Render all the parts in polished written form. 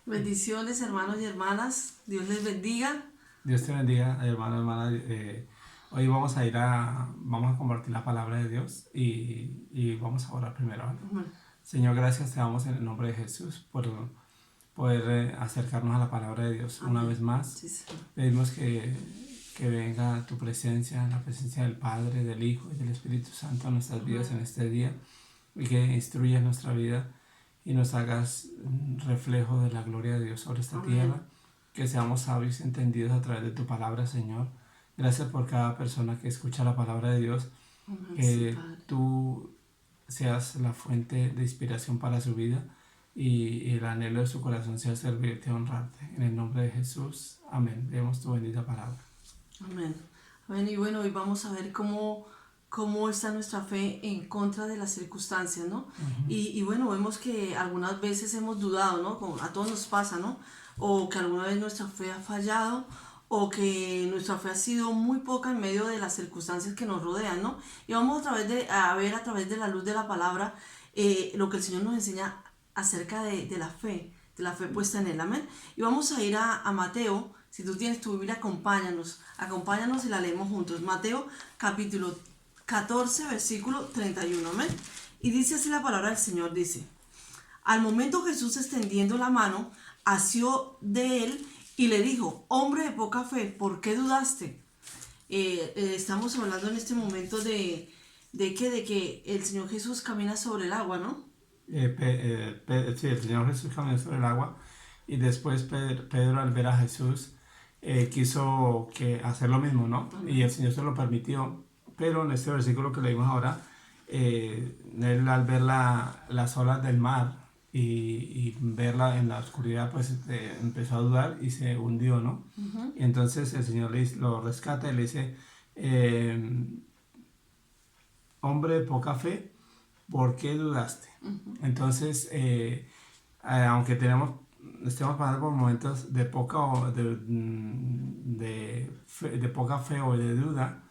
Bendiciones, hermanos y hermanas. Dios les bendiga. Dios te bendiga, hermano, hermana. Hoy vamos a compartir la palabra de Dios y vamos a orar primero, ¿vale? Bueno, Señor, gracias te damos en el nombre de Jesús por poder acercarnos a la palabra de Dios una amén. vez más. Sí, Señor. Pedimos que venga tu presencia, la presencia del Padre, del Hijo y del Espíritu Santo a nuestras vidas en este día y que instruyas nuestra vida y nos hagas reflejo de la gloria de Dios sobre esta Amén. tierra, que seamos sabios y entendidos a través de tu palabra, Señor. Gracias por cada persona que escucha la palabra de Dios, Amén, sí, que Padre. tú seas la fuente de inspiración para su vida y el anhelo de su corazón sea servirte y honrarte. En el nombre de Jesús, amén. Vemos tu bendita palabra. Amén. Amén. Y bueno, hoy vamos a ver cómo está nuestra fe en contra de las circunstancias, ¿no? Y bueno, vemos que algunas veces hemos dudado, ¿no? Como a todos nos pasa, ¿no? O que alguna vez nuestra fe ha fallado, o que nuestra fe ha sido muy poca en medio de las circunstancias que nos rodean, ¿no? Y vamos a ver a través de la luz de la palabra lo que el Señor nos enseña acerca de la fe puesta en Él, amén. Y vamos a ir a Mateo. Si tú tienes tu Biblia, acompáñanos y la leemos juntos. Mateo capítulo 14, versículo 31, amén. Y dice así la palabra del Señor, dice: al momento Jesús, extendiendo la mano, asió de él y le dijo: hombre de poca fe, ¿por qué dudaste? Estamos hablando en este momento de que el Señor Jesús camina sobre el agua, ¿no? Sí, el Señor Jesús caminó sobre el agua y después Pedro, al ver a Jesús, quiso hacer lo mismo, ¿no? Y el Señor se lo permitió. Pero en este versículo que leímos ahora, él, al ver las olas del mar y verla en la oscuridad, pues empezó a dudar y se hundió, ¿no? Y entonces el Señor lo rescata y le dice: hombre de poca fe, ¿por qué dudaste? Entonces, aunque estemos pasando por momentos de poca fe o de duda,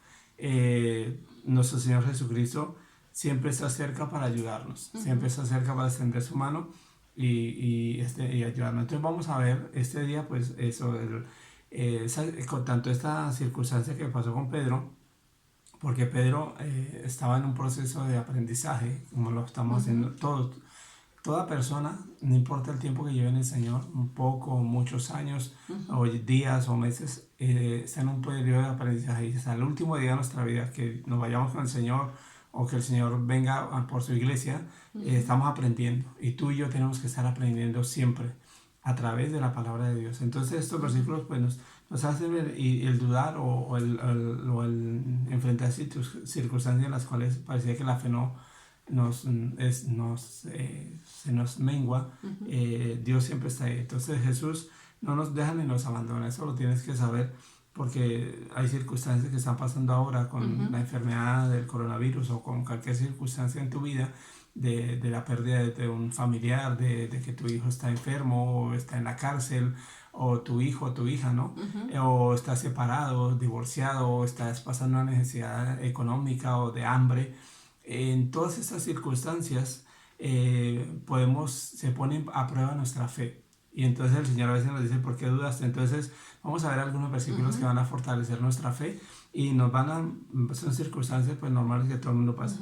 nuestro Señor Jesucristo siempre está cerca para ayudarnos, siempre está cerca para extender su mano y ayudarnos. Entonces vamos a ver este día, pues eso, con tanto esta circunstancia que pasó con Pedro, porque Pedro estaba en un proceso de aprendizaje, como lo estamos haciendo todos. Toda persona, no importa el tiempo que lleve en el Señor, un poco, muchos años, o días o meses, está en un periodo de aprendizaje. Y hasta el último día de nuestra vida, que nos vayamos con el Señor o que el Señor venga por su iglesia, estamos aprendiendo. Y tú y yo tenemos que estar aprendiendo siempre a través de la palabra de Dios. Entonces estos versículos pues nos hacen ver el dudar o el enfrentar circunstancias en las cuales parecía que la fe no se nos mengua. Dios siempre está ahí. Entonces Jesús no nos deja ni nos abandona. Eso lo tienes que saber, porque hay circunstancias que están pasando ahora con la enfermedad del coronavirus o con cualquier circunstancia en tu vida, de la pérdida de un familiar, de que tu hijo está enfermo o está en la cárcel, o tu hijo o tu hija, ¿no? O estás separado, divorciado, o estás pasando una necesidad económica o de hambre. En todas estas circunstancias se pone a prueba nuestra fe. Y entonces el Señor a veces nos dice: ¿por qué dudaste? Entonces vamos a ver algunos versículos que van a fortalecer nuestra fe y son circunstancias pues normales que todo el mundo pasa.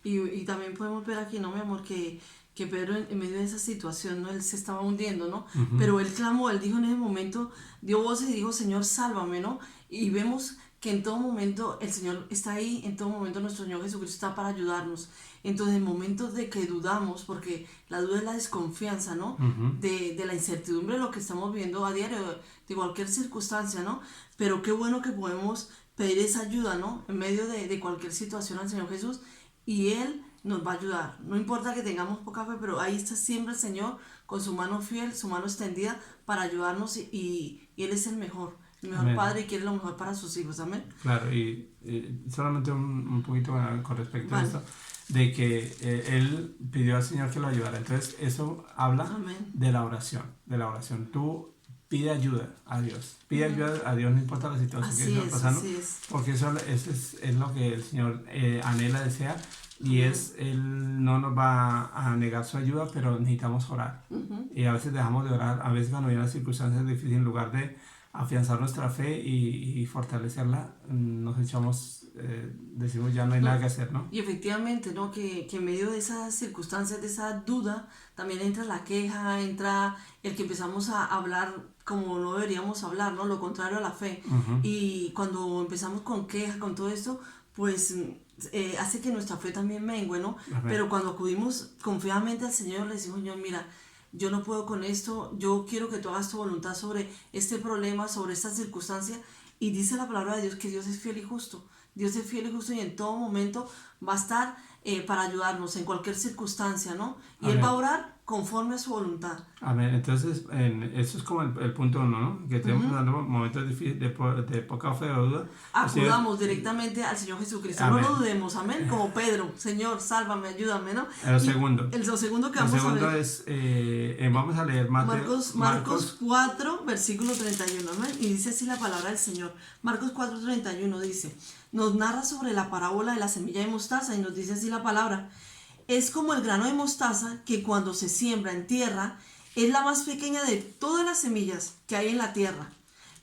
Y también podemos ver aquí, ¿no, mi amor? Que Pedro, en medio de esa situación, ¿no? Él se estaba hundiendo, ¿no? Pero él clamó, él dijo en ese momento, dio voces y dijo: Señor, sálvame, ¿no? Y vemos que en todo momento el Señor está ahí, en todo momento nuestro Señor Jesucristo está para ayudarnos. Entonces, en momentos de que dudamos, porque la duda es la desconfianza, ¿no? De la incertidumbre de lo que estamos viviendo a diario, de cualquier circunstancia, ¿no? Pero qué bueno que podemos pedir esa ayuda, ¿no? En medio de cualquier situación al Señor Jesús, y Él nos va a ayudar. No importa que tengamos poca fe, pero ahí está siempre el Señor con su mano fiel, su mano extendida para ayudarnos, y Él es el mejor Amén. Padre, y quiere lo mejor para sus hijos. Amén. Claro, y solamente un poquito con respecto a esto, de que él pidió al Señor que lo ayudara. Entonces eso habla de la oración. Tú pide ayuda a Dios. Pide ayuda a Dios, no importa la situación que estés pasando. Porque eso es lo que el Señor anhela, desea. y Él no nos va a negar su ayuda, pero necesitamos orar. Y a veces dejamos de orar, a veces cuando vienen las circunstancias difíciles, en lugar de afianzar nuestra fe y fortalecerla, nos echamos, decimos ya no hay nada que hacer, ¿no? Y efectivamente, ¿no? Que en medio de esas circunstancias, de esa duda, también entra la queja, entra el que empezamos a hablar como no deberíamos hablar, ¿no? Lo contrario a la fe. Y cuando empezamos con queja, con todo esto, pues hace que nuestra fe también mengue, ¿no? Amén. Pero cuando acudimos confiadamente al Señor, le decimos, Señor, mira, yo no puedo con esto, yo quiero que tú hagas tu voluntad sobre este problema, sobre esta circunstancia. Y dice la palabra de Dios que Dios es fiel y justo. Dios es fiel y justo y en todo momento va a estar para ayudarnos en cualquier circunstancia, ¿no? Y Amén. Él va a orar conforme a su voluntad. Amén. Entonces, eso es como el punto 1, ¿no? Que estemos pasando momentos difíciles de poca fe o duda. Acudamos directamente al Señor Jesucristo. Amén. No lo dudemos, amén. Como Pedro, Señor, sálvame, ayúdame, ¿no? Lo segundo. Lo segundo que Lo vamos segundo a ver. es, vamos a leer Marcos 4, versículo 31, amén. Y dice así la palabra del Señor. Marcos 4, 31 dice, nos narra sobre la parábola de la semilla de mostaza y nos dice así la palabra. Es como el grano de mostaza que cuando se siembra en tierra es la más pequeña de todas las semillas que hay en la tierra.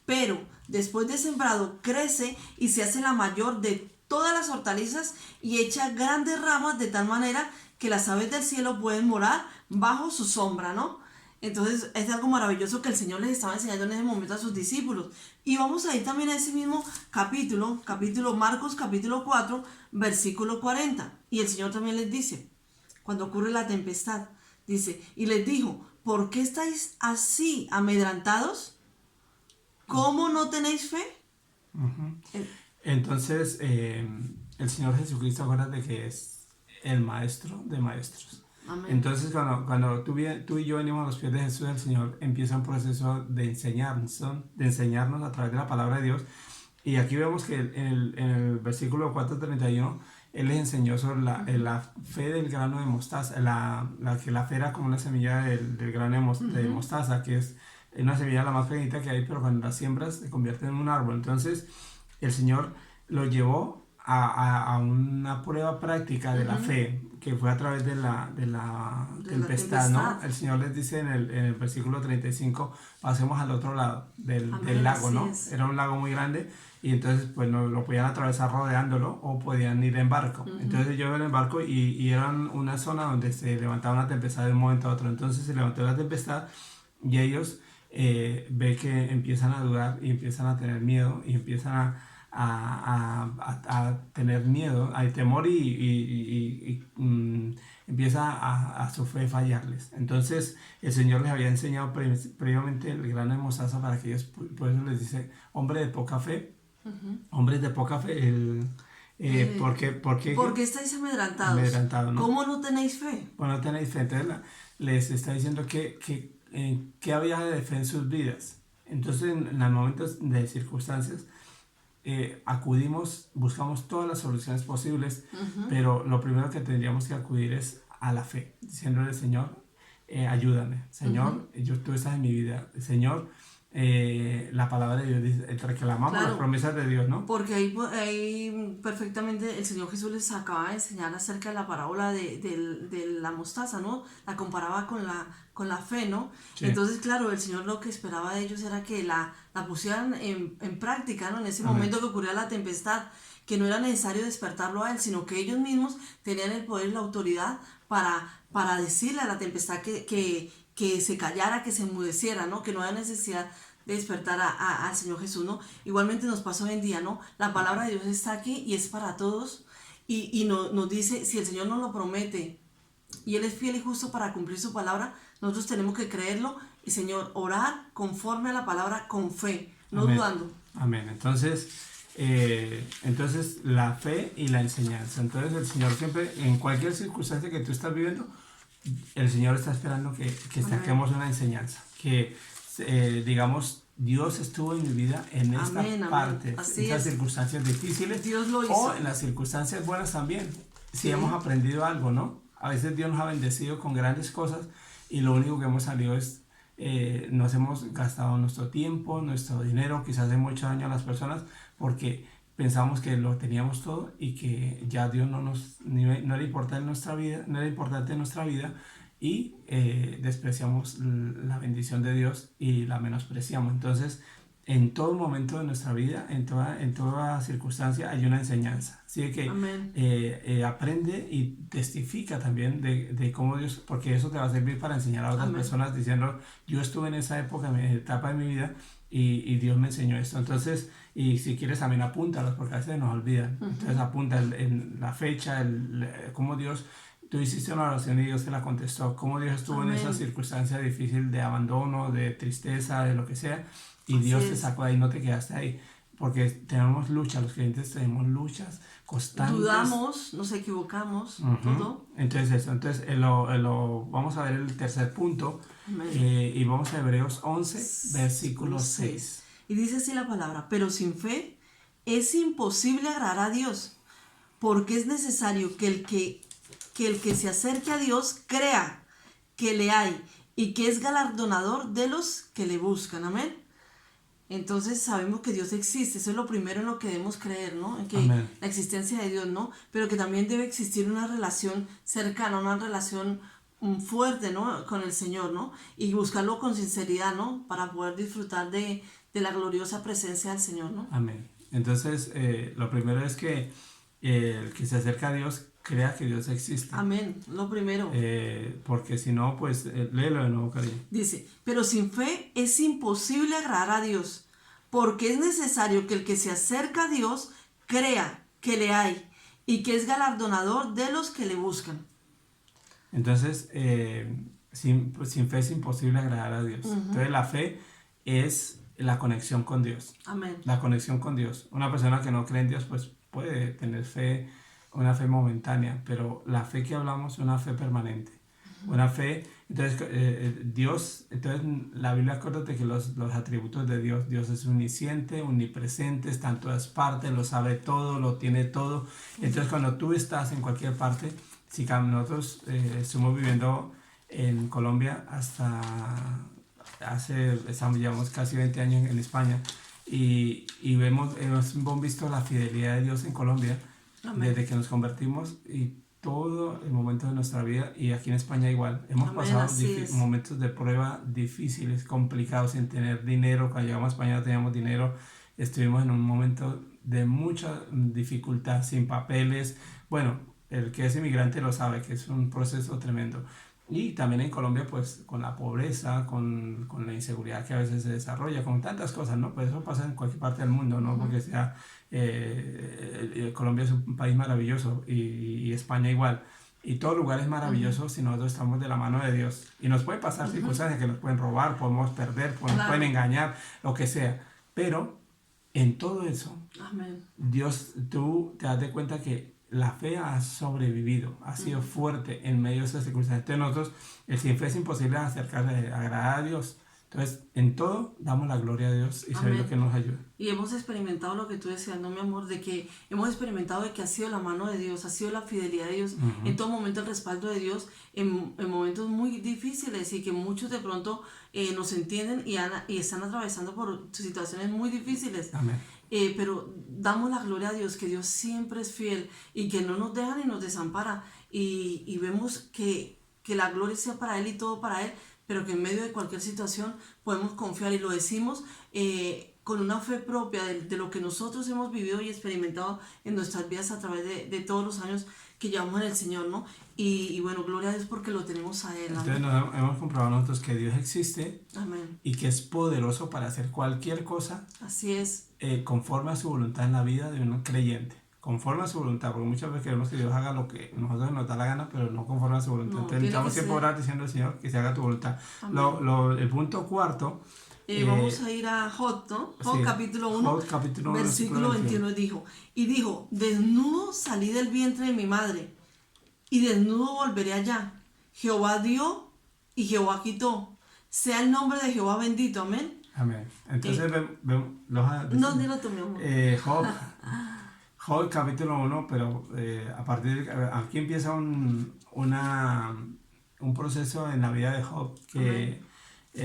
Pero después de sembrado crece y se hace la mayor de todas las hortalizas y echa grandes ramas de tal manera que las aves del cielo pueden morar bajo su sombra, ¿no? Entonces es algo maravilloso que el Señor les estaba enseñando en ese momento a sus discípulos. Y vamos a ir también a ese mismo capítulo Marcos capítulo 4, versículo 40. Y el Señor también les dice, cuando ocurre la tempestad, dice, y les dijo, ¿por qué estáis así amedrantados? ¿Cómo no tenéis fe? Entonces, el Señor Jesucristo, acuérdate que es el maestro de maestros. Amén. Entonces, cuando tú y yo venimos a los pies de Jesús, el Señor empieza un proceso de enseñarnos a través de la palabra de Dios. Y aquí vemos que en el versículo 4:31, Él les enseñó sobre la fe del grano de mostaza, la fe era como una semilla del grano de mostaza, que es una semilla la más pequeñita que hay, pero cuando la siembras se convierte en un árbol. Entonces, el Señor lo llevó a una prueba práctica de la fe, que fue a través de la tempestad, ¿no? El Señor les dice en el versículo 35, pasemos al otro lado del lago, ¿no? Era un lago muy grande y entonces pues no lo podían atravesar rodeándolo o podían ir en barco. Entonces yo iba en barco y era una zona donde se levantaba una tempestad de un momento a otro. Entonces se levantó la tempestad y ellos ve que empiezan a dudar y empiezan a tener miedo y empiezan a tener miedo, hay temor y empieza a su fe fallarles. Entonces el Señor les había enseñado previamente el grano de mostaza para que ellos, por eso les dice, hombre de poca fe, hombres de poca fe, ¿por qué estáis amedrantados? ¿no? ¿Cómo no tenéis fe? Bueno, no tenéis fe. Entonces les está diciendo que había de fe en sus vidas. Entonces en los momentos de circunstancias acudimos, buscamos todas las soluciones posibles, pero lo primero que tendríamos que acudir es a la fe, diciéndole, Señor, ayúdame, Señor, tú estás en mi vida, Señor, la palabra de Dios dice, reclamamos las promesas de Dios, ¿no? Porque ahí perfectamente el Señor Jesús les acaba de enseñar acerca de la parábola de la mostaza, ¿no? La comparaba con la fe, ¿no? Sí. Entonces, claro, el Señor lo que esperaba de ellos era que la pusieran en práctica, ¿no? En ese momento que ocurría la tempestad, que no era necesario despertarlo a Él, sino que ellos mismos tenían el poder y la autoridad para decirle a la tempestad que se callara, que se enmudeciera, ¿no? Que no haya necesidad de despertar al Señor Jesús, ¿no? Igualmente nos pasa hoy en día, ¿no? La palabra de Dios está aquí y es para todos y nos dice, si el Señor nos lo promete y Él es fiel y justo para cumplir su palabra, nosotros tenemos que creerlo y, Señor, orar conforme a la palabra con fe, no Amén. dudando. Amén. Entonces la fe y la enseñanza. Entonces el Señor siempre, en cualquier circunstancia que tú estás viviendo, el Señor está esperando que saquemos una enseñanza, que digamos, Dios estuvo en mi vida en esta parte, en estas circunstancias difíciles, Dios lo hizo. O en las circunstancias buenas también, si hemos aprendido algo, ¿no? A veces Dios nos ha bendecido con grandes cosas y lo único que hemos salido es, nos hemos gastado nuestro tiempo, nuestro dinero, quizás hemos hecho daño a las personas porque pensamos que lo teníamos todo y que ya Dios no era importante en nuestra vida y despreciamos la bendición de Dios y la menospreciamos. Entonces, en todo momento de nuestra vida, en toda circunstancia, hay una enseñanza. Así que aprende y testifica también de cómo Dios, porque eso te va a servir para enseñar a otras personas diciendo, yo estuve en esa época, en etapa de mi vida, y Dios me enseñó esto. Entonces, y si quieres también apúntalos, porque a veces nos olvidan. Entonces apunta en la fecha, cómo Dios, tú hiciste una oración y Dios te la contestó, cómo Dios estuvo en esa circunstancia difícil de abandono, de tristeza, de lo que sea, y Dios te sacó de ahí, no te quedaste ahí. Porque tenemos luchas, los creyentes tenemos luchas constantes. Dudamos, nos equivocamos, todo. Entonces vamos a ver el tercer punto y vamos a Hebreos 11, versículo 6. Y dice así la palabra, pero sin fe es imposible agradar a Dios, porque es necesario que el que se acerque a Dios crea que le hay y que es galardonador de los que le buscan. Amén. Entonces sabemos que Dios existe, eso es lo primero en lo que debemos creer, ¿no? En que la existencia de Dios, ¿no? Pero que también debe existir una relación cercana, una relación fuerte, ¿no? Con el Señor, ¿no? Y buscarlo con sinceridad, ¿no? Para poder disfrutar de la gloriosa presencia del Señor, ¿no? Amén. Entonces, lo primero es que el que se acerca a Dios crea que Dios existe. Amén, lo primero. Porque si no, pues léelo de nuevo, cariño. Dice, pero sin fe es imposible agradar a Dios, porque es necesario que el que se acerca a Dios crea que le hay y que es galardonador de los que le buscan. Entonces, sin fe es imposible agradar a Dios. Entonces, la fe es la conexión con Dios. Amén. La conexión con Dios. Una persona que no cree en Dios, pues puede tener fe, una fe momentánea, pero la fe que hablamos es una fe permanente. Una fe, entonces Dios, entonces la Biblia, acuérdate que los atributos de Dios es omnisciente, omnipresente, está en todas partes, lo sabe todo, lo tiene todo. Entonces cuando tú estás en cualquier parte, si nosotros estuvimos viviendo en Colombia hasta llevamos casi 20 años en España y hemos visto la fidelidad de Dios en Colombia. Amén. Desde que nos convertimos y todo el momento de nuestra vida, y aquí en España igual, hemos pasado momentos de prueba difíciles, complicados, sin tener dinero. Cuando llegamos a España no teníamos dinero, estuvimos en un momento de mucha dificultad, sin papeles. Bueno, el que es inmigrante lo sabe, que es un proceso tremendo. Y también en Colombia, pues, con la pobreza, con la inseguridad que a veces se desarrolla, con tantas cosas, ¿no? Pues eso pasa en cualquier parte del mundo, ¿no? Porque Colombia es un país maravilloso y España igual. Y todo lugar es maravilloso si nosotros estamos de la mano de Dios. Y nos puede pasar circunstancias que nos pueden robar, podemos perder, nos pueden engañar, lo que sea. Pero en todo eso, Dios, tú te das de cuenta que la fe ha sobrevivido, ha sido fuerte en medio de esas circunstancias. Entonces nosotros, sin fe es imposible acercarse, agradar a Dios. Entonces, en todo damos la gloria a Dios y sabemos que nos ayuda. Y hemos experimentado lo que tú decías, ¿no, mi amor? De que hemos experimentado de que ha sido la mano de Dios, ha sido la fidelidad de Dios, en todo momento el respaldo de Dios, en momentos muy difíciles y que muchos de pronto nos entienden y están atravesando por situaciones muy difíciles. Amén. Pero damos la gloria a Dios, que Dios siempre es fiel y que no nos deja ni nos desampara. Y vemos que la gloria sea para Él y todo para Él, pero que en medio de cualquier situación podemos confiar, y lo decimos con una fe propia de lo que nosotros hemos vivido y experimentado en nuestras vidas a través de todos los años que llevamos en el Señor, ¿no? Y bueno, gloria a Dios porque lo tenemos a Él. Entonces hemos comprobado nosotros que Dios existe. Amén. Y que es poderoso para hacer cualquier cosa. Así es. Conforme a su voluntad en la vida de un creyente. Conforme a su voluntad, porque muchas veces queremos que Dios haga lo que nosotros nos da la gana, pero no conforme a su voluntad. No, entonces necesitamos siempre orar diciendo al Señor que se haga tu voluntad. El punto cuarto. Vamos a ir a Job, ¿no? Job, sí, capítulo 1, versículo 21 dijo, desnudo salí del vientre de mi madre, y desnudo volveré allá. Jehová dio y Jehová quitó. Sea el nombre de Jehová bendito. Amén. Amén. Entonces vemos no, dilo tú, mi amor. Job capítulo 1, pero a partir de aquí empieza un proceso en la vida de Job que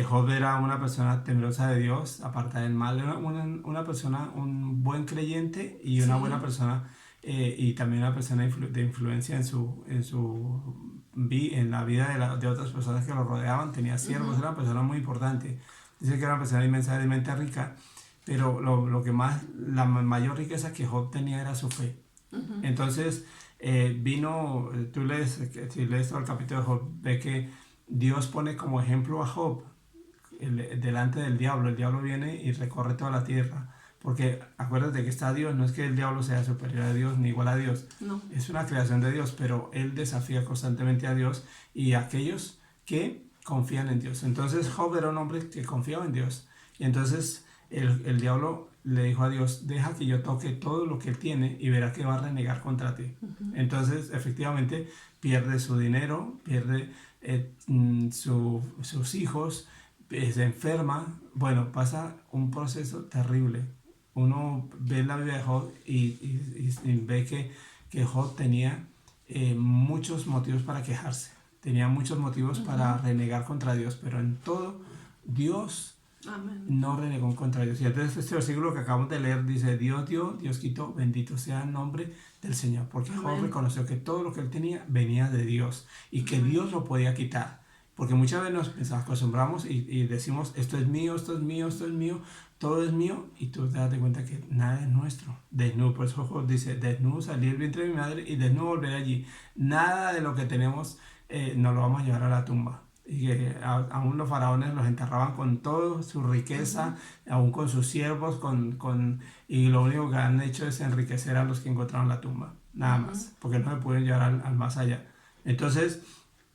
Job era una persona temerosa de Dios, apartada del mal, era una persona, un buen creyente y una buena persona, y también una persona de influencia en la vida de otras personas que lo rodeaban. Tenía siervos, era una persona muy importante. Dice que era una persona inmensamente rica, pero la mayor riqueza que Job tenía era su fe. Entonces, si lees todo el capítulo de Job, ve que Dios pone como ejemplo a Job delante del diablo. El diablo viene y recorre toda la tierra, porque acuérdate que está Dios. No es que el diablo sea superior a Dios ni igual a Dios, No. es una creación de Dios, pero él desafía constantemente a Dios y a aquellos que confían en Dios. Entonces Job era un hombre que confiaba en Dios, y entonces el diablo le dijo a Dios: deja que yo toque todo lo que él tiene y verá que va a renegar contra ti. Entonces efectivamente pierde su dinero, pierde sus hijos, se enferma. Bueno, pasa un proceso terrible. Uno ve la vida de Job y ve que Job tenía muchos motivos para quejarse, tenía muchos motivos para renegar contra Dios, pero en todo Dios no renegó contra Dios. Y entonces este versículo que acabamos de leer dice: Dios dio, Dios quitó, bendito sea el nombre del Señor, porque Job reconoció que todo lo que él tenía venía de Dios y que Dios lo podía quitar. Porque muchas veces nos acostumbramos y decimos: esto es mío, esto es mío, esto es mío, todo es mío, y tú te das cuenta que nada es nuestro. Desnudo, por eso Job dice: desnudo salí del vientre de mi madre y desnudo volveré allí. Nada de lo que tenemos nos lo vamos a llevar a la tumba. Y que aún los faraones los enterraban con toda su riqueza, aún con sus siervos, y lo único que han hecho es enriquecer a los que encontraron la tumba, nada más, porque no se pueden llevar al más allá. Entonces,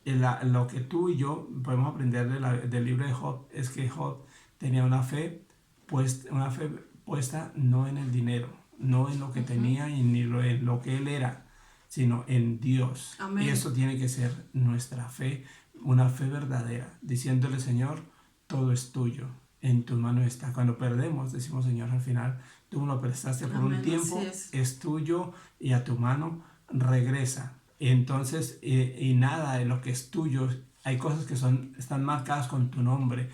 lo que tú y yo podemos aprender del libro de Job es que Job tenía una fe puesta no en el dinero, no en lo que tenía y ni en lo que él era, sino en Dios. Amén. Y eso tiene que ser nuestra fe, una fe verdadera, diciéndole: Señor, todo es tuyo, en tu mano está. Cuando perdemos, decimos: Señor, al final tú me lo prestaste por un tiempo, es tuyo y a tu mano regresa. Entonces, y nada de lo que es tuyo, hay cosas que están marcadas con tu nombre,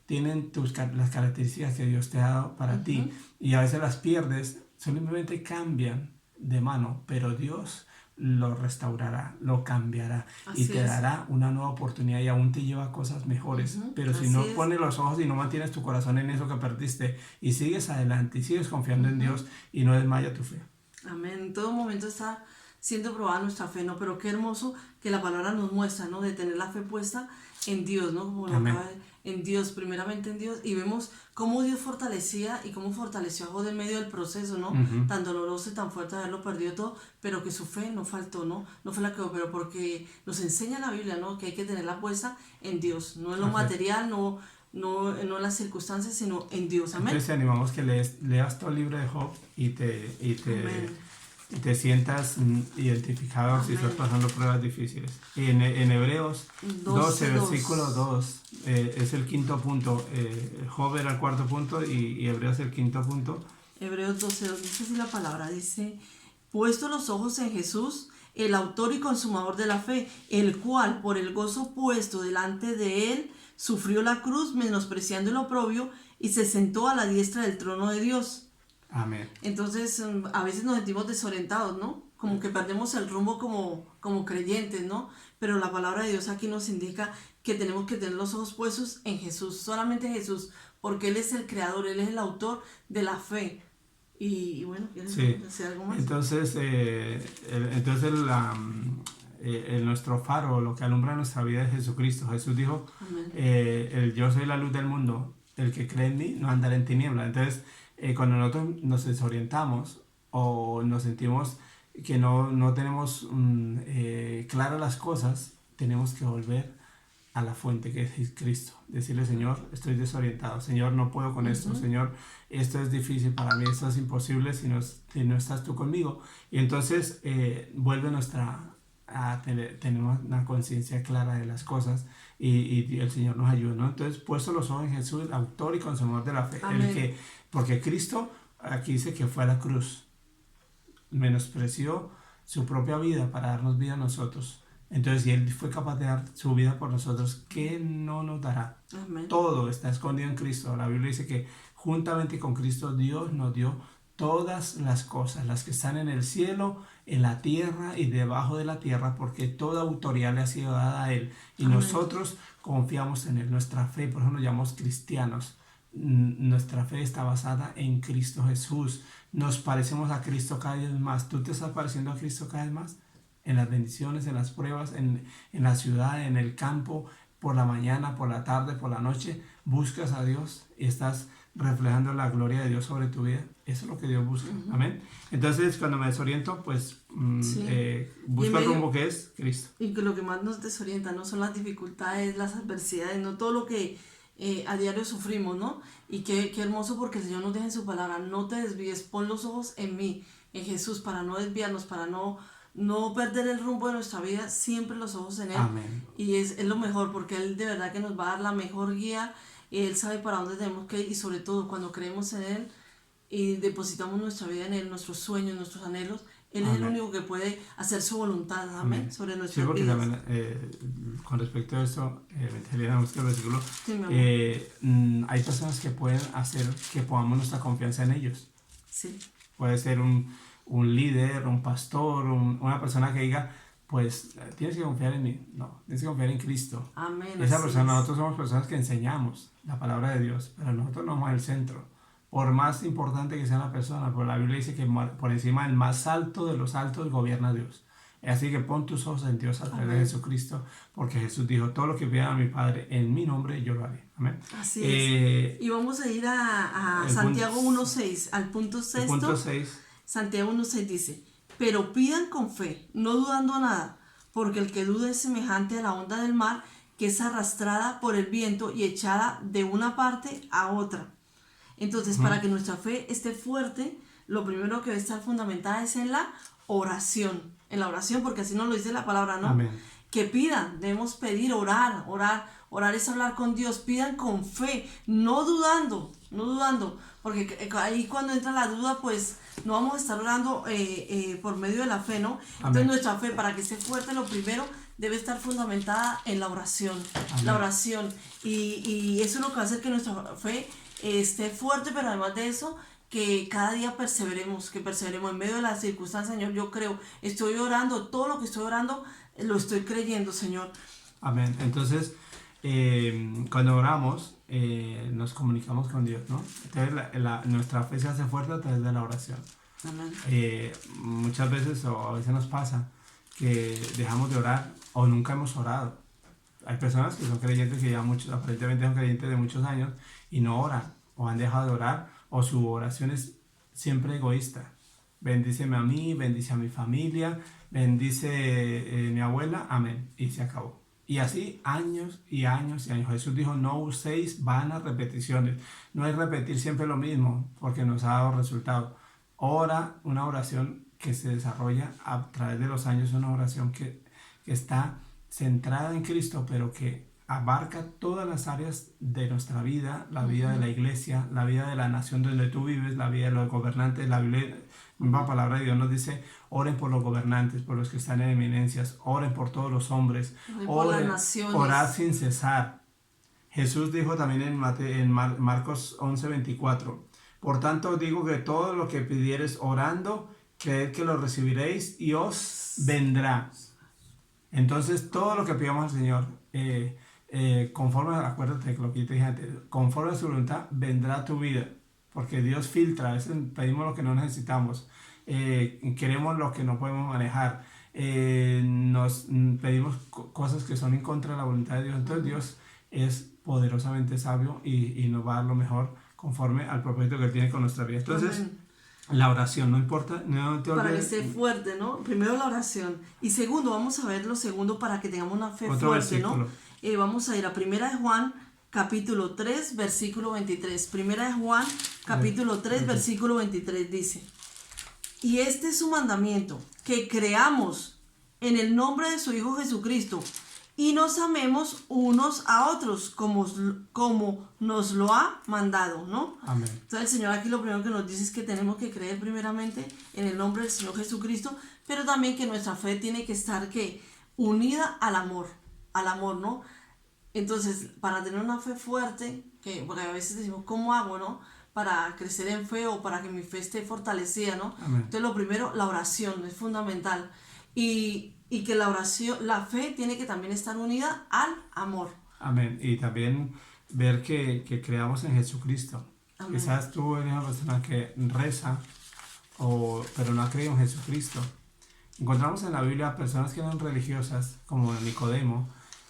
tienen las características que Dios te ha dado para ti, y a veces las pierdes, simplemente cambian de mano, pero Dios lo restaurará, lo cambiará. Así y te dará una nueva oportunidad, y aún te lleva a cosas mejores. Pero si no pones los ojos y no mantienes tu corazón en eso que perdiste y sigues adelante y sigues confiando en Dios y no desmaya tu fe. Amén. En todo momento está siendo probada nuestra fe, ¿no? Pero qué hermoso que la palabra nos muestra, ¿no? De tener la fe puesta en Dios, ¿no? Como en Dios, primeramente en Dios, y vemos cómo Dios fortalecía y cómo fortaleció a Job en medio del proceso, ¿no? Tan doloroso y tan fuerte de haberlo perdido todo, pero que su fe no faltó, ¿no? No fue la que, pero porque nos enseña la Biblia, ¿no? Que hay que tenerla puesta en Dios, no en lo material, no en las circunstancias, sino en Dios. Amén. Entonces te animamos que leas todo el libro de Job y te sientas identificado. Amén. Si estás pasando pruebas difíciles. Y en Hebreos 12, versículo 2, es el quinto punto. Job era el cuarto punto y Hebreos el quinto punto. Hebreos 12, 2, dice así la palabra, dice: puesto los ojos en Jesús, el autor y consumador de la fe, el cual por el gozo puesto delante de él sufrió la cruz, menospreciando el oprobio, y se sentó a la diestra del trono de Dios. Amén. Entonces, a veces nos sentimos desorientados, ¿no? Como que perdemos el rumbo como creyentes, ¿no? Pero la palabra de Dios aquí nos indica que tenemos que tener los ojos puestos en Jesús, solamente en Jesús, porque Él es el creador, Él es el autor de la fe. Y bueno, ¿quieres decir algo más? Entonces, nuestro faro, lo que alumbra nuestra vida es Jesucristo. Jesús dijo: yo soy la luz del mundo, el que cree en mí no andará en tinieblas. Entonces, cuando nosotros nos desorientamos o nos sentimos que no tenemos claras las cosas, tenemos que volver a la fuente, que es Cristo. Decirle: Señor, estoy desorientado, Señor, no puedo con esto, Señor, esto es difícil para mí, esto es imposible si no estás tú conmigo. Y entonces vuelve a tener una conciencia clara de las cosas, y el Señor nos ayuda, ¿no? Entonces, puesto los ojos en Jesús, el autor y consumador de la fe. Porque Cristo, aquí dice que fue a la cruz, menospreció su propia vida para darnos vida a nosotros. Entonces, si Él fue capaz de dar su vida por nosotros, ¿qué no nos dará? Amén. Todo está escondido en Cristo. La Biblia dice que juntamente con Cristo Dios nos dio todas las cosas, las que están en el cielo, en la tierra y debajo de la tierra, porque toda autoridad le ha sido dada a Él. Y Amén. nosotros confiamos en Él. Nuestra fe, por eso nos llamamos cristianos. Nuestra fe está basada en Cristo Jesús. Nos parecemos a Cristo cada vez más. ¿Tú te estás pareciendo a Cristo cada vez más? En las bendiciones, en las pruebas, en la ciudad, en el campo, por la mañana, por la tarde, por la noche, buscas a Dios y estás reflejando la gloria de Dios sobre tu vida. Eso es lo que Dios busca. Amén. Entonces, cuando me desoriento, pues busco el rumbo que es Cristo. Y que lo que más nos desorienta no son las dificultades, las adversidades, no todo lo que a diario sufrimos, ¿no? Y qué hermoso, porque el Señor nos deja en su palabra: no te desvíes, pon los ojos en mí, en Jesús, para no desviarnos, para no perder el rumbo de nuestra vida, siempre los ojos en Él. Amén. Y es lo mejor, porque Él de verdad que nos va a dar la mejor guía. Él sabe para dónde tenemos que ir, y sobre todo cuando creemos en Él y depositamos nuestra vida en Él, nuestros sueños, nuestros anhelos, Él Amén. es el único que puede hacer su voluntad. Amén. Sobre nuestras sí, porque vidas. también, con respecto a esto, el versículo, Sí, mi amor. hay personas que pueden hacer que pongamos nuestra confianza en ellos. Sí. Puede ser un líder, un pastor, una persona que diga, pues tienes que confiar en mí. No, tienes que confiar en Cristo. Amén. Esa así persona, es. nosotros somos personas que enseñamos la palabra de Dios, pero nosotros no somos el centro. Por más importante que sea la persona, pero la Biblia dice que por encima del más alto de los altos gobierna Dios. Así que pon tus ojos en Dios a través de Jesucristo, porque Jesús dijo: todo lo que pidan a mi Padre en mi nombre, yo lo haré. Amén. Así es. Y vamos a ir a Santiago 1.6, al punto sexto. El punto 6. Santiago 1.6 dice: pero pidan con fe, no dudando nada, porque el que duda es semejante a la onda del mar, que es arrastrada por el viento y echada de una parte a otra. Entonces, para que nuestra fe esté fuerte, lo primero que debe estar fundamentada es en la oración. En la oración, porque así nos lo dice la palabra, ¿no? Amén. Que pidan, debemos pedir, orar. Orar es hablar con Dios. Pidan con fe, no dudando, porque ahí cuando entra la duda, pues no vamos a estar orando por medio de la fe, ¿no? Entonces, Amén. nuestra fe, para que esté fuerte, lo primero debe estar fundamentada en la oración. Amén. La oración. Y eso es lo que va a hacer que nuestra fe esté fuerte, pero además de eso, que cada día perseveremos en medio de las circunstancias. Señor, yo creo, estoy orando, todo lo que estoy orando lo estoy creyendo, Señor. Amén. Entonces, cuando oramos, nos comunicamos con Dios, ¿no? Entonces, nuestra fe se hace fuerte a través de la oración. Amén. Muchas veces, o a veces nos pasa, que dejamos de orar o nunca hemos orado. Hay personas que son creyentes, que ya aparentemente son creyentes de muchos años y no oran, o han dejado de orar, o su oración es siempre egoísta. Bendíceme a mí, bendice a mi familia, bendice mi abuela, amén, y se acabó. Y así años y años y años. Jesús dijo: no uséis vanas repeticiones. No es repetir siempre lo mismo, porque nos ha dado resultado. Ora, una oración que se desarrolla a través de los años, una oración que está centrada en Cristo, pero que abarca todas las áreas de nuestra vida, la vida de la iglesia, la vida de la nación donde tú vives, la vida de los gobernantes. La Biblia, la palabra de Dios nos dice: oren por los gobernantes, por los que están en eminencias, oren por todos los hombres, por las naciones. Orad sin cesar. Jesús dijo también en Marcos 11:24: por tanto os digo que todo lo que pidiereis orando, creed que lo recibiréis y os vendrá. Entonces, todo lo que pidamos al Señor, conforme, acuérdate de lo que yo te dije antes, conforme a su voluntad vendrá a tu vida, porque Dios filtra. A veces pedimos lo que no necesitamos, queremos lo que no podemos manejar, nos pedimos cosas que son en contra de la voluntad de Dios. Entonces Dios es poderosamente sabio y nos va a dar lo mejor conforme al propósito que Él tiene con nuestra vida. Entonces, Amén. La oración, no importa, no te olvides. Para que esté fuerte, ¿no? Primero la oración. Y segundo, vamos a ver lo segundo para que tengamos una fe Otro fuerte, versículo. ¿no? Vamos a ir a 1 de Juan, capítulo 3, versículo 23. 1 de Juan, capítulo 3, versículo 23 dice: y este es su mandamiento, que creamos en el nombre de su Hijo Jesucristo y nos amemos unos a otros como nos lo ha mandado, ¿no? Amén. Entonces el Señor aquí lo primero que nos dice es que tenemos que creer primeramente en el nombre del Señor Jesucristo, pero también que nuestra fe tiene que estar unida al amor, ¿no? Entonces, para tener una fe fuerte, porque a veces decimos, ¿cómo hago, no? Para crecer en fe o para que mi fe esté fortalecida, ¿no? Amén. Entonces, lo primero, la oración es fundamental. Y que la oración, la fe tiene que también estar unida al amor. Amén. Y también ver que creamos en Jesucristo. Amén. Quizás tú eres una persona que reza, pero no ha creído en Jesucristo. Encontramos en la Biblia personas que eran religiosas, como Nicodemo.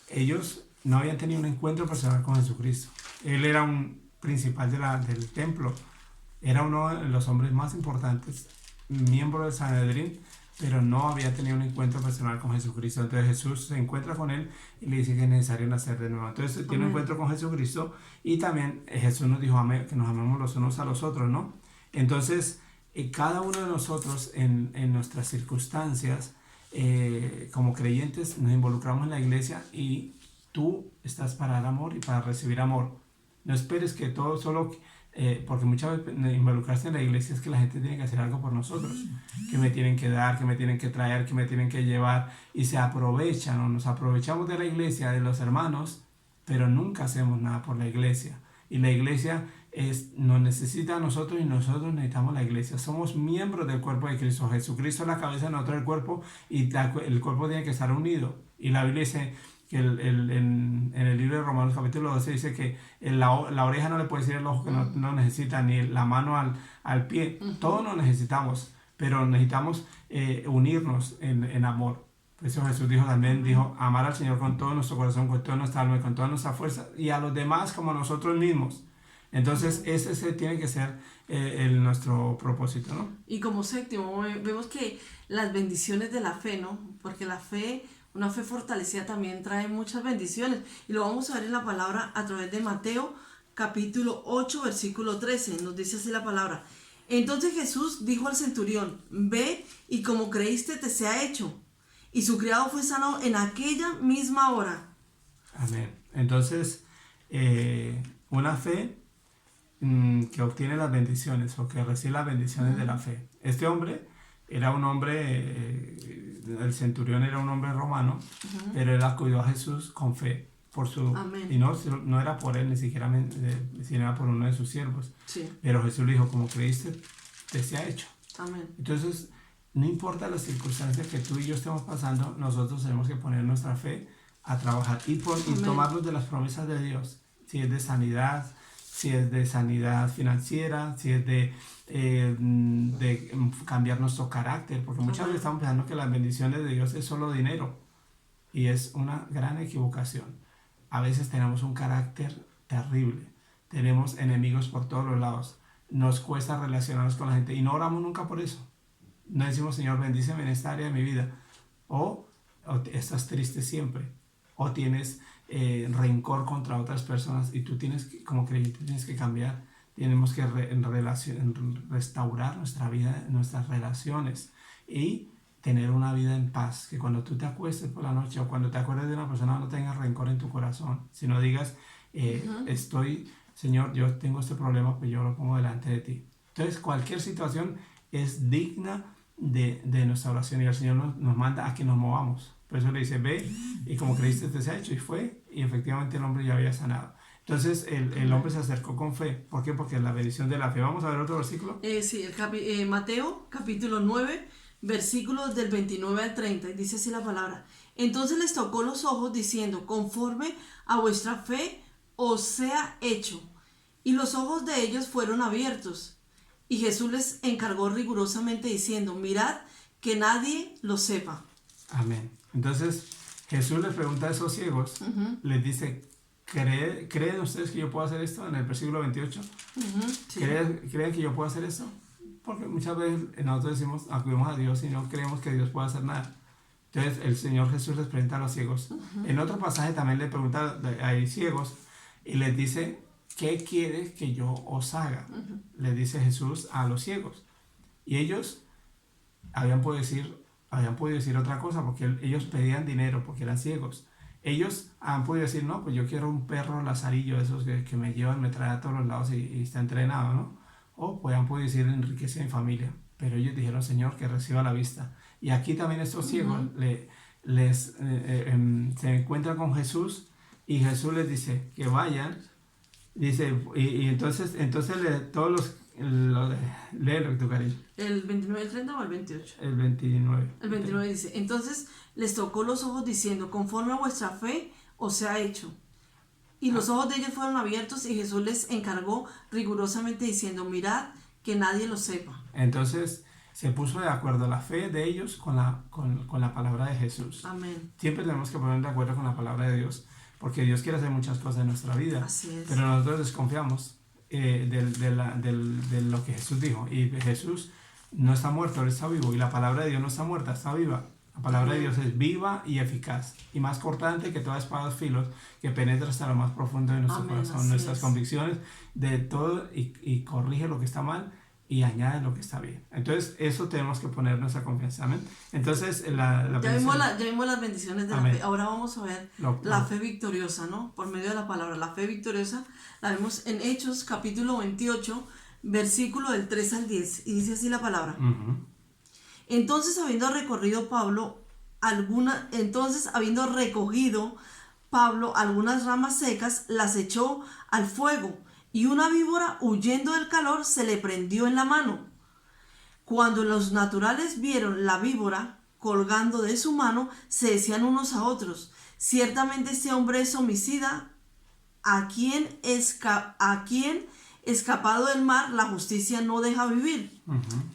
Ellos no habían tenido un encuentro personal con Jesucristo. Él era un principal del templo. Era uno de los hombres más importantes, miembro del Sanedrín, pero no había tenido un encuentro personal con Jesucristo. Entonces Jesús se encuentra con él y le dice que es necesario nacer de nuevo. Entonces tiene un encuentro con Jesucristo y también Jesús nos dijo que nos amemos los unos a los otros, ¿no? Entonces cada uno de nosotros en nuestras circunstancias como creyentes nos involucramos en la iglesia y tú estás para dar amor y para recibir amor. No esperes que todo solo... porque muchas veces involucrarse en la iglesia es que la gente tiene que hacer algo por nosotros, que me tienen que dar, que me tienen que traer, que me tienen que llevar, y se aprovechan o nos aprovechamos de la iglesia, de los hermanos, pero nunca hacemos nada por la iglesia. Y la iglesia nos necesita a nosotros y nosotros necesitamos la iglesia. Somos miembros del cuerpo de Cristo. Jesucristo es la cabeza, nosotros el cuerpo, y el cuerpo tiene que estar unido. Y la Biblia dice que en el libro de Romanos capítulo 12 dice que la oreja no le puede decir al ojo que no necesita, ni la mano al pie. Todos nos necesitamos, pero necesitamos unirnos en amor. Por eso Jesús dijo, amar al Señor con todo nuestro corazón, con toda nuestra alma y con toda nuestra fuerza, y a los demás como a nosotros mismos. Entonces ese tiene que ser nuestro propósito, ¿no? Y como séptimo, vemos que las bendiciones de la fe, ¿no? Porque la fe, una fe fortalecida también trae muchas bendiciones. Y lo vamos a ver en la palabra a través de Mateo, capítulo 8, versículo 13. Nos dice así la palabra. Entonces Jesús dijo al centurión, ve y como creíste te sea hecho. Y su criado fue sano en aquella misma hora. Amén. Entonces, una fe que obtiene las bendiciones o que recibe las bendiciones de la fe. Este hombre era un hombre, el centurión era un hombre romano, pero él acudió a Jesús con fe. Amén. Y no era por él ni siquiera, sino era por uno de sus siervos. Sí. Pero Jesús le dijo, como creíste, te sea hecho. Amén. Entonces, no importa las circunstancias que tú y yo estemos pasando, nosotros tenemos que poner nuestra fe a trabajar y tomarnos de las promesas de Dios. Si es de sanidad, si es de sanidad financiera, si es de cambiar nuestro carácter, porque muchas veces estamos pensando que las bendiciones de Dios es solo dinero y es una gran equivocación. A veces tenemos un carácter terrible, tenemos enemigos por todos los lados, nos cuesta relacionarnos con la gente y no oramos nunca por eso. No decimos, Señor, bendíceme en esta área de mi vida, o estás triste siempre, o tienes rencor contra otras personas y tú como creyente tienes que cambiar. Tenemos que restaurar nuestra vida, nuestras relaciones y tener una vida en paz, que cuando tú te acuestes por la noche o cuando te acuerdes de una persona no tengas rencor en tu corazón, sino digas, Señor, yo tengo este problema, pues yo lo pongo delante de ti. Entonces cualquier situación es digna de nuestra oración y el Señor nos manda a que nos movamos. Por eso le dice, ve y como creíste te sea hecho, y fue, y efectivamente el hombre ya había sanado. Entonces el hombre se acercó con fe. ¿Por qué? Porque es la bendición de la fe. Vamos a ver otro versículo. Sí, Mateo capítulo 9, versículos del 29 al 30, dice así la palabra. Entonces les tocó los ojos diciendo, conforme a vuestra fe os sea hecho. Y los ojos de ellos fueron abiertos. Y Jesús les encargó rigurosamente diciendo, mirad que nadie lo sepa. Amén. Entonces Jesús les pregunta a esos ciegos, les dice, ¿creen ustedes que yo puedo hacer esto? En el versículo 28. Sí. ¿Creen que yo puedo hacer esto? Porque muchas veces nosotros decimos, acudimos a Dios y no creemos que Dios pueda hacer nada. Entonces el Señor Jesús les pregunta a los ciegos. En otro pasaje también le pregunta a los ciegos y les dice, ¿qué quiere que yo os haga? Les dice Jesús a los ciegos. Y ellos habían podido decir otra cosa, porque ellos pedían dinero porque eran ciegos. Ellos han podido decir, no, pues yo quiero un perro lazarillo, esos que me llevan, me traen a todos los lados y está entrenado, ¿no? O pues han podido decir, enriquece mi familia. Pero ellos dijeron, Señor, que reciba la vista. Y aquí también estos ciegos se encuentran con Jesús y Jesús les dice que vayan. Dice, y entonces todos léelo tu cariño. ¿El 29, el 30 o el 28? El 29. El 29 dice, entonces les tocó los ojos diciendo, conforme a vuestra fe os sea hecho. Y los ojos de ellos fueron abiertos y Jesús les encargó rigurosamente diciendo, mirad que nadie lo sepa. Entonces se puso de acuerdo la fe de ellos con la palabra de Jesús. Amén. Siempre tenemos que poner de acuerdo con la palabra de Dios, porque Dios quiere hacer muchas cosas en nuestra vida. Así es. Pero nosotros desconfiamos de lo que Jesús dijo. Y Jesús no está muerto, Él está vivo. Y la palabra de Dios no está muerta, está viva. La palabra de Dios es viva y eficaz, y más cortante que toda espada de filos, que penetra hasta lo más profundo de nuestro corazón, nuestras convicciones, de todo, y corrige lo que está mal y añade lo que está bien. Entonces, eso tenemos que poner nuestra confianza. Amén. Entonces, ya vimos las bendiciones de la fe. Ahora vamos a ver la fe victoriosa, ¿no? Por medio de la palabra. La fe victoriosa la vemos en Hechos, capítulo 28, versículo del 3 al 10. Y dice así la palabra. Entonces, habiendo recogido Pablo algunas ramas secas, las echó al fuego, y una víbora, huyendo del calor, se le prendió en la mano. Cuando los naturales vieron la víbora colgando de su mano, se decían unos a otros, ciertamente este hombre es homicida, a quien escapado del mar la justicia no deja vivir.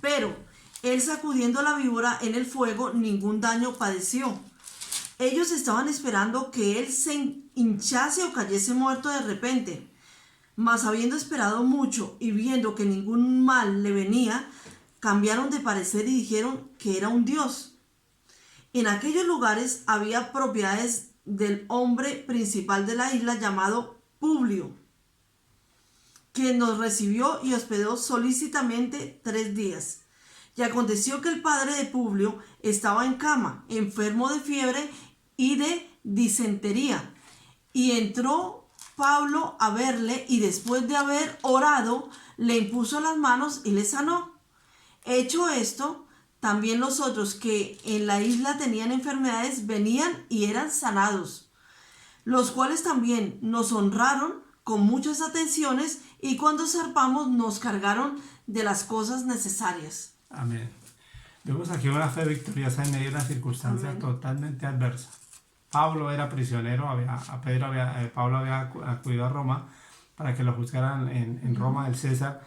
Pero él, sacudiendo la víbora en el fuego, ningún daño padeció. Ellos estaban esperando que él se hinchase o cayese muerto de repente. Mas habiendo esperado mucho y viendo que ningún mal le venía, cambiaron de parecer y dijeron que era un dios. En aquellos lugares había propiedades del hombre principal de la isla llamado Publio, que nos recibió y hospedó solícitamente 3 días. Y aconteció que el padre de Publio estaba en cama, enfermo de fiebre y de disentería. Y entró Pablo a verle, y después de haber orado, le impuso las manos y le sanó. Hecho esto, también los otros que en la isla tenían enfermedades venían y eran sanados, los cuales también nos honraron con muchas atenciones, y cuando zarpamos nos cargaron de las cosas necesarias. Amén. Vemos aquí una fe victoriosa en medio de una circunstancia totalmente adversa. Pablo era prisionero, Pablo había acudido a Roma para que lo juzgaran en Roma, el César,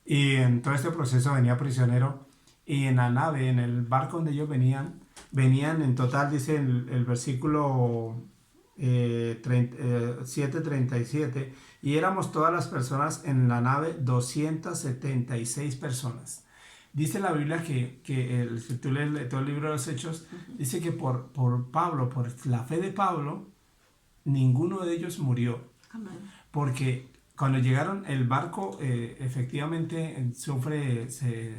y en todo este proceso venía prisionero, y en la nave, en el barco donde ellos venían en total, dice el versículo 7:37, y éramos todas las personas en la nave 276 personas. Dice la Biblia que si tú lees todo el libro de los Hechos, dice que por Pablo, por la fe de Pablo, ninguno de ellos murió. Amén. Porque cuando llegaron, el barco efectivamente se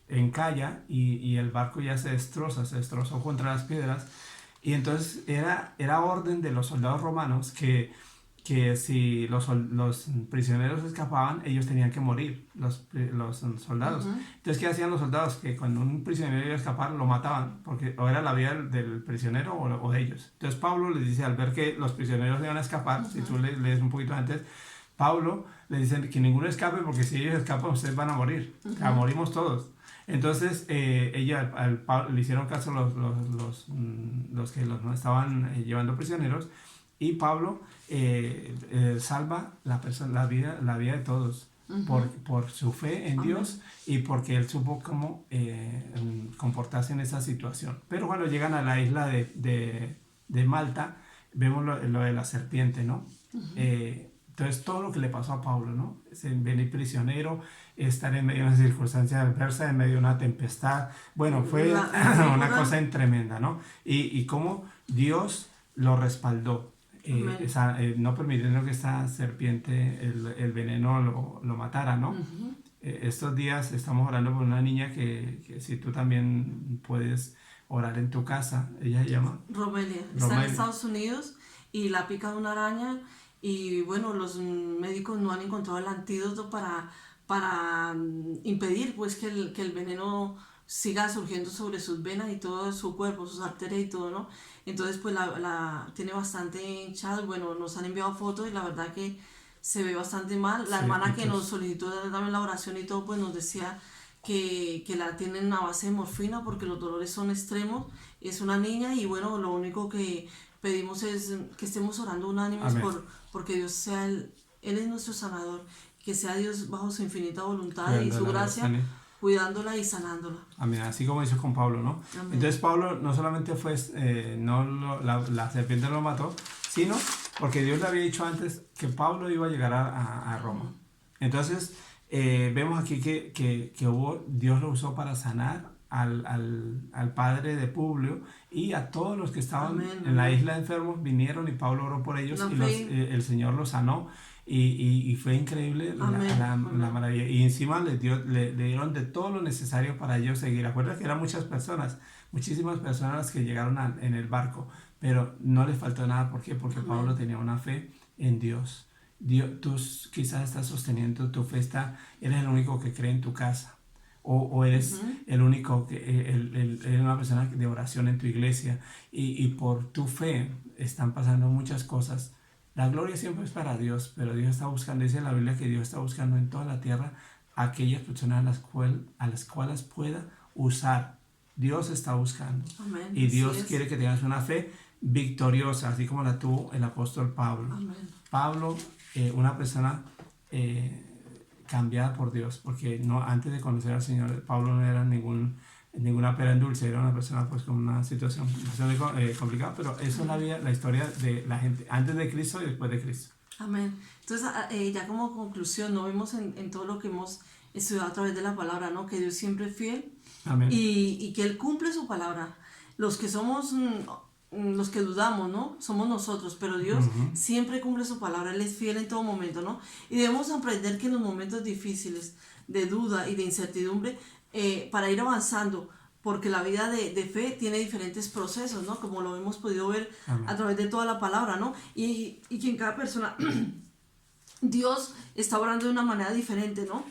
encalla, y el barco ya se destrozó contra las piedras. Y entonces era orden de los soldados romanos que si los prisioneros escapaban, ellos tenían que morir, los soldados. Entonces, ¿qué hacían los soldados? Que cuando un prisionero iba a escapar, lo mataban, porque o era la vida del prisionero o de ellos. Entonces Pablo les dice, al ver que los prisioneros iban a escapar, si tú lees un poquito antes, Pablo les dice que ninguno escape, porque si ellos escapan, ustedes van a morir. O sea, morimos todos. Entonces, ellos le hicieron caso los que los estaban llevando prisioneros, y Pablo salva la vida de todos por su fe en Dios, y porque él supo cómo comportarse en esa situación. Pero cuando llegan a la isla de Malta, vemos lo de la serpiente, ¿no? Entonces, todo lo que le pasó a Pablo, ¿no? Venir prisionero, estar en medio de una circunstancia adversa, en medio de una tempestad. Bueno, fue una cosa tremenda, ¿no? Y cómo Dios lo respaldó. No permitiendo que esta serpiente, el veneno lo matara, ¿no? Estos días estamos orando por una niña que si tú también puedes orar en tu casa. Ella se llama Romelia. Está en Estados Unidos y la pica una araña, y bueno, los médicos no han encontrado el antídoto para impedir pues que el veneno siga surgiendo sobre sus venas y todo su cuerpo, sus arterias y todo, ¿no? Entonces pues tiene bastante hinchado, bueno, nos han enviado fotos y la verdad que se ve bastante mal. La Sí, hermana que nos entonces, solicitó también la oración y todo, pues nos decía que la tienen a base de morfina porque los dolores son extremos. Es una niña y bueno, lo único que pedimos es que estemos orando unánimes amén. porque Dios sea Él es nuestro sanador, que sea Dios bajo su infinita voluntad y su Cuidándola, Dios, gracia, sane. cuidándola y sanándola. Amén, así como hizo con Pablo, ¿no? Amén. Entonces Pablo no solamente fue, la serpiente lo mató, sino porque Dios le había dicho antes que Pablo iba a llegar a Roma. Entonces vemos aquí que Dios lo usó para sanar al padre de Publio y a todos los que estaban Amén, en la amén. isla enfermos, vinieron y Pablo oró por ellos La y fe. el Señor los sanó. Y fue increíble Amén, la amén. maravilla. Y encima le dieron de todo lo necesario para ellos seguir. Acuérdate que eran muchas personas, muchísimas personas las que llegaron en el barco, pero no les faltó nada. ¿Por qué? Porque Amén. Pablo tenía una fe en Dios. Tú quizás estás sosteniendo tu fe, eres el único que cree en tu casa. O eres el único, eres una persona de oración en tu iglesia y por tu fe están pasando muchas cosas. La gloria siempre es para Dios, pero Dios está buscando, dice la Biblia que Dios está buscando en toda la tierra aquellas personas a las cuales pueda usar. Dios está buscando. Amén. Y Dios Así es. quiere que tengas una fe victoriosa, así como la tuvo el apóstol Pablo. Amén. Pablo, una persona cambiada por Dios, porque no, antes de conocer al Señor, Pablo no era ninguna pera en dulce, era una persona pues con una situación bastante complicada, pero eso es la historia de la gente antes de Cristo y después de Cristo. Amén. Entonces, ya como conclusión, ¿no? Vemos en todo lo que hemos estudiado a través de la palabra, ¿no? Que Dios siempre es fiel Amén. y que Él cumple su palabra. Los que somos, los que dudamos, ¿no? Somos nosotros, pero Dios siempre cumple su palabra, Él es fiel en todo momento, ¿no? Y debemos aprender que en los momentos difíciles de duda y de incertidumbre, para ir avanzando, porque la vida de fe tiene diferentes procesos, ¿no? Como lo hemos podido ver Amén. a través de toda la palabra, ¿no? Y que en cada persona Dios está obrando de una manera diferente, ¿no?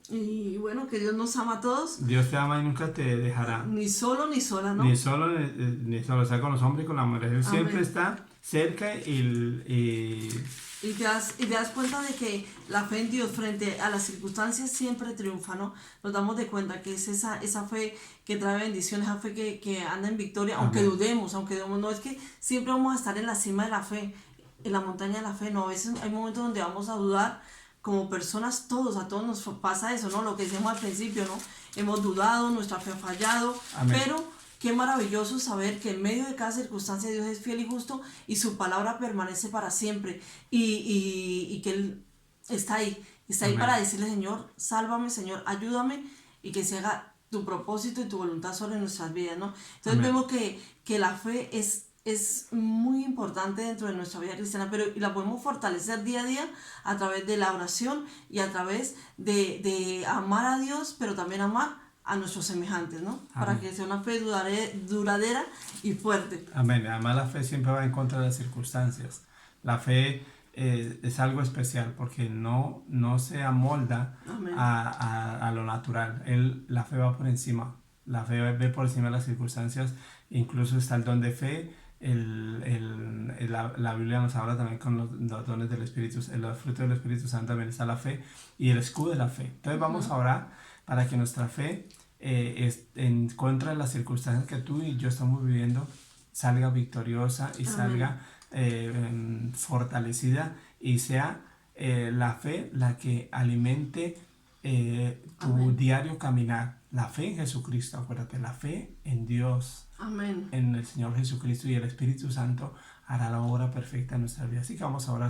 Y bueno, que Dios nos ama a todos, Dios te ama y nunca te dejará. ni solo ni sola, ¿no? Ni solo, o sea, con los hombres y con las mujeres. Él siempre Amén. está cerca Y te das cuenta de que la fe en Dios frente a las circunstancias siempre triunfa, ¿no? Nos damos de cuenta que es esa fe que trae bendiciones, esa fe que anda en victoria, aunque Amén. dudemos, no es que siempre vamos a estar en la cima de la fe, en la montaña de la fe, no, a veces hay momentos donde vamos a dudar como personas, a todos nos pasa eso, ¿no? Lo que decíamos al principio, ¿no? Hemos dudado, nuestra fe ha fallado, Amén. pero qué maravilloso saber que en medio de cada circunstancia Dios es fiel y justo y su palabra permanece para siempre y que Él está ahí Amén. para decirle, Señor, sálvame, Señor, ayúdame y que se haga tu propósito y tu voluntad sobre nuestras vidas, ¿no? Entonces Amén. vemos que la fe es muy importante dentro de nuestra vida cristiana, pero la podemos fortalecer día a día a través de la oración y a través de amar a Dios, pero también amar a nuestros semejantes, ¿no? Amén. Para que sea una fe duradera y fuerte. Amén. Además la fe siempre va en contra de las circunstancias. La fe es algo especial porque no se amolda a lo natural. La fe va por encima. La fe ve por encima de las circunstancias. Incluso está el don de fe. La Biblia nos habla también con los dones del Espíritu, los frutos del Espíritu Santo también está la fe y el escudo de la fe. Entonces vamos a orar para que nuestra fe en contra de las circunstancias que tú y yo estamos viviendo salga victoriosa y salga fortalecida y sea la fe la que alimente tu diario caminar. La fe en Jesucristo, acuérdate, la fe en Dios. Amén. En el Señor Jesucristo y el Espíritu Santo hará la obra perfecta en nuestra vida. Así que vamos ahora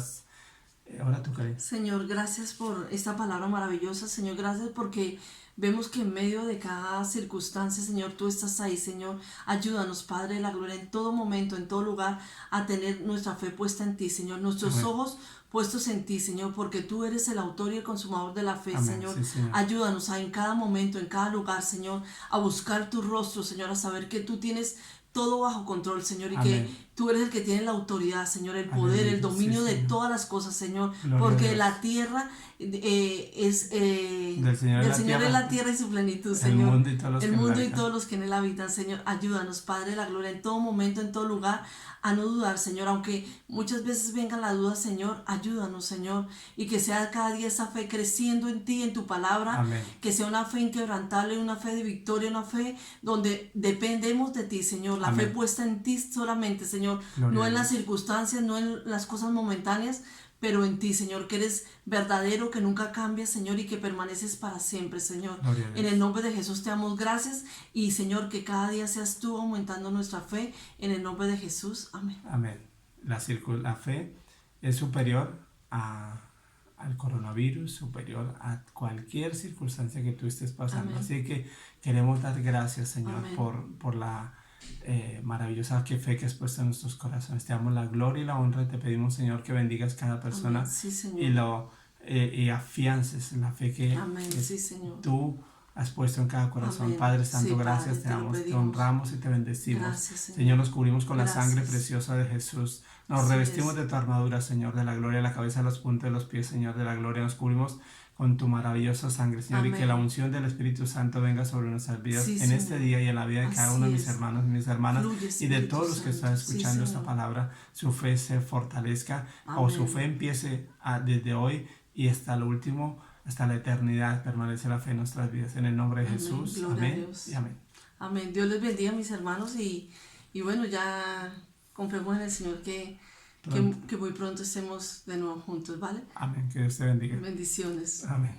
tú, Karen. Señor, gracias por esta palabra maravillosa. Señor, gracias porque vemos que en medio de cada circunstancia, Señor, tú estás ahí, Señor. Ayúdanos, Padre de la gloria, en todo momento, en todo lugar, a tener nuestra fe puesta en ti, Señor. Nuestros Amén. ojos puestos en ti, Señor, porque tú eres el autor y el consumador de la fe, Amén. Señor. Sí, Señor. Ayúdanos en cada momento, en cada lugar, Señor, a buscar tu rostro, Señor, a saber que tú tienes todo bajo control, Señor, y Tú eres el que tiene la autoridad, Señor, el poder, Aleluya, el dominio sí, de Señor. todas las cosas, Señor, Gloria a porque Dios. la tierra es Del Señor es del la Señor es tierra, la tierra y su plenitud, el Señor. mundo y todos los El que en él mundo y habitan. todos los que en él habitan, Señor, ayúdanos, Padre de la gloria, en todo momento, en todo lugar, a no dudar, Señor, aunque muchas veces venga la duda, Señor, ayúdanos, Señor, y que sea cada día esa fe creciendo en ti, en tu palabra, Amén. que sea una fe inquebrantable, una fe de victoria, una fe donde dependemos de ti, Señor, la fe Amén. puesta en ti solamente, Señor, Gloria no a en las Dios. circunstancias, no en las cosas momentáneas, pero en ti, Señor, que eres verdadero, que nunca cambias, Señor, y que permaneces para siempre, Señor. Gloria a En Dios. el nombre de Jesús te damos gracias y, Señor, que cada día seas tú aumentando nuestra fe. En el nombre de Jesús, amén. Amén. La fe es superior al coronavirus, superior a cualquier circunstancia que tú estés pasando. Amén. Así que queremos dar gracias, Señor, Amén. por la maravillosa fe que has puesto en nuestros corazones. Te damos la gloria y la honra y te pedimos, Señor, que bendigas cada persona. Amén. Sí, Señor. Y afiances la fe que Amén. Sí, Señor. tú has puesto en cada corazón. Amén. Padre Santo, Sí, gracias, Padre, te te lo damos, te pedimos. honramos y te bendecimos. Gracias, Señor, nos cubrimos con la Gracias. sangre preciosa de Jesús. Nos Así revestimos es. de tu armadura, Señor, de la gloria, de la cabeza a los puntos de los pies, Señor, de la gloria. Nos cubrimos con tu maravillosa sangre, Señor, y que Amén. la unción del Espíritu Santo venga sobre nuestras vidas Sí, en Señor. este día y en la vida de cada Así uno de mis es. hermanos y mis hermanas Fluye, y de Espíritu todos los que están Santo. Sí, escuchando esta Señor. palabra. Su fe se fortalezca o su Amén. fe empiece desde hoy y hasta lo último, hasta la eternidad, permanece la fe en nuestras vidas. En el nombre de Amén. Jesús, Gloria a amén Dios. y amén. Amén. Dios les bendiga, mis hermanos, y bueno, ya confiemos en el Señor que muy pronto estemos de nuevo juntos, ¿vale? Amén. Que Dios te bendiga. Bendiciones. Amén.